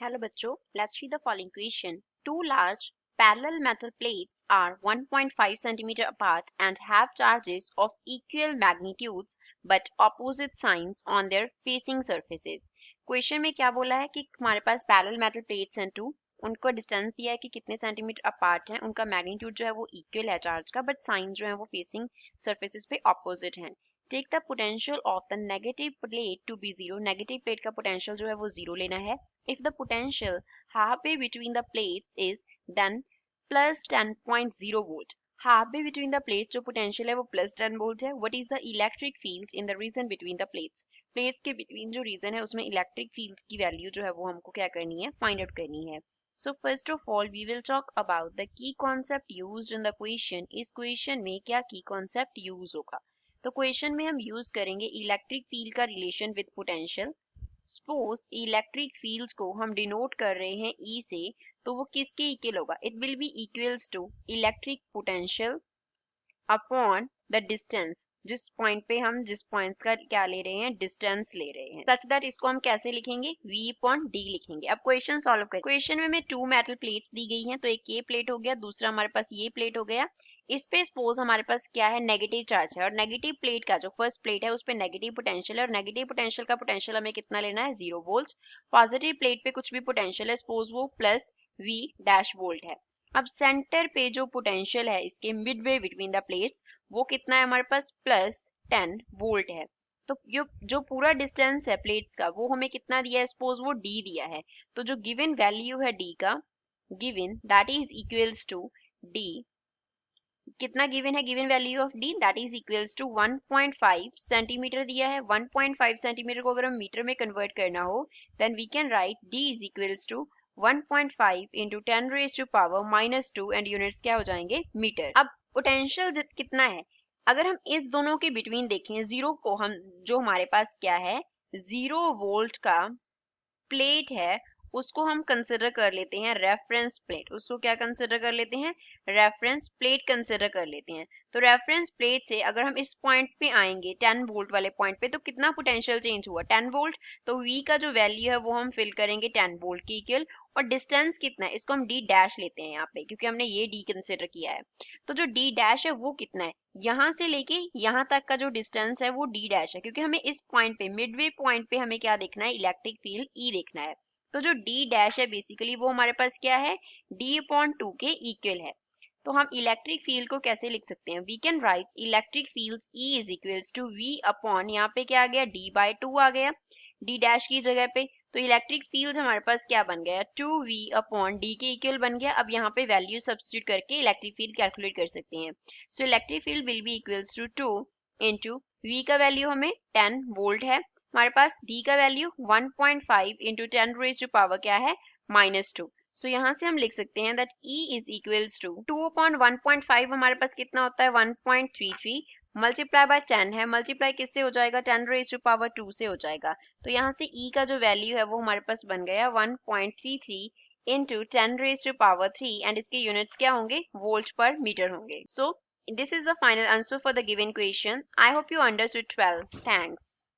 Hello बच्चों, let's read the following question. Two large parallel metal plates are 1.5 centimeter apart and have charges of equal magnitudes but opposite signs on their facing surfaces. Question में क्या बोला है कि हमारे पास parallel metal plates हैं two, उनको distance दिया है कि कितने सेंटीमीटर अपार्ट हैं, उनका मैग्नीट्यूड जो है वो इक्वल है चार्ज का, बट साइन जो है वो फेसिंग सर्फेसिस पे ऑपोजिट हैं. Take the potential of the negative plate to be zero. Negative plate का पोटेंशियल जो है वो जीरो लेना है. If the potential halfway between the plates is then plus 10.0 volt. Halfway between the plates जो potential है वो plus 10 volt है. What is the electric field in the region between the plates? Plates के between जो region है उसमें electric field की value जो है वो हमको क्या करनी है, find out करनी है. So first of all we will talk about the key concept used in the question. इस question में क्या key concept use होगा? तो क्वेश्चन में हम यूज करेंगे इलेक्ट्रिक फील्ड का relation with potential. Suppose electric fields को हम डिनोट कर रहे हैं ई से, तो वो किसके इक्वल होगा? It will be equals to electric potential upon the distance. जिस पॉइंट पे हम जिस पॉइंट्स का क्या ले रहे हैं, डिस्टेंस ले रहे हैं, सच दैट इसको हम कैसे लिखेंगे? v अपॉन d लिखेंगे. अब क्वेश्चन सॉल्व करें. क्वेश्चन में हमें टू मेटल प्लेट्स दी गई हैं, तो एक ये प्लेट हो गया, दूसरा हमारे पास ये प्लेट हो गया. इस पे सपोज हमारे पास क्या है, नेगेटिव चार्ज है, और नेगेटिव प्लेट का जो फर्स्ट प्लेट है उस पे नेगेटिव पोटेंशियल है, और नेगेटिव पोटेंशियल का पोटेंशियल हमें कितना लेना है, 0 वोल्ट. पॉजिटिव प्लेट पे कुछ भी पोटेंशियल है, सपोज वो प्लस v डैश वोल्ट है. अब सेंटर पे जो पोटेंशियल है इसके मिडवे बिटवीन द प्लेट्स वो कितना है हमारे पास, प्लस 10 वोल्ट है. तो जो पूरा डिस्टेंस है प्लेट्स का वो हमें कितना दिया है, सपोज वो d दिया है. तो जो गिवन वैल्यू है d का, given that is equals to d. कितना गिवन है, given value of d that is equals to 1.5 centimetre दिया है. 1.5 सेंटीमीटर को अगर हम मीटर में कन्वर्ट करना हो then we can write d is equals to 1.5 into 10 raise to power -2 and units क्या हो जाएंगे, मीटर. अब पोटेंशियल कितना है, अगर हम इस दोनों के बिटवीन देखें, जीरो को हम जो हमारे पास क्या है, 0 वोल्ट का प्लेट है उसको हम कंसिडर कर लेते हैं रेफरेंस प्लेट. उसको क्या कंसिडर कर लेते हैं, रेफरेंस प्लेट कंसिडर कर लेते हैं. तो रेफरेंस प्लेट से अगर हम इस पॉइंट पे आएंगे 10 वोल्ट वाले पॉइंट पे, तो कितना पोटेंशियल चेंज हुआ, 10 वोल्ट. तो V का जो वैल्यू है वो हम फिल करेंगे 10 वोल्ट की इक्वल. और डिस्टेंस कितना है, इसको हम D डैश लेते हैं यहाँ पे क्योंकि हमने ये D कंसिडर किया है. तो जो D डैश है वो कितना है, यहाँ से लेके यहाँ तक का जो डिस्टेंस है वो D डैश है, क्योंकि हमें इस पॉइंट पे मिडवे पॉइंट पे हमें क्या देखना है, इलेक्ट्रिक फील्ड E देखना है. तो जो D डैश है बेसिकली वो हमारे पास क्या है, D अपॉन 2 के इक्वल है. तो हम इलेक्ट्रिक फील्ड को कैसे लिख सकते हैं, we can write electric field E is equals to V upon, यहाँ पे क्या आ गया, D बाय 2 आ गया D डैश की जगह पे. तो इलेक्ट्रिक फील्ड हमारे पास क्या बन गया, 2V अपॉन D के इक्वल बन गया. अब यहाँ पे वैल्यू सब्स्टिट्यूट करके इलेक्ट्रिक फील्ड कैलकुलेट कर सकते हैं. So electric field will be equals to 2 into V का वैल्यू हमें 10 वोल्ट है, हमारे पास D का value 1.5 into 10 raise to power क्या है, -2. सो यहाँ से हम लिख सकते हैं that E is equals to 2 upon 1.5 हमारे पास कितना होता है, 1.33 मल्टीप्लाई बाय 10 है, मल्टीप्लाई किससे हो जाएगा, 10 रेज टू पावर 2 से हो जाएगा. तो यहाँ से E का जो वैल्यू है वो हमारे पास बन गया 1.33 into 10 raise to power 3 and इसके यूनिट्स क्या होंगे, वोल्ट पर मीटर होंगे. सो this is the final answer for the given question. I hope you understood well. Thanks.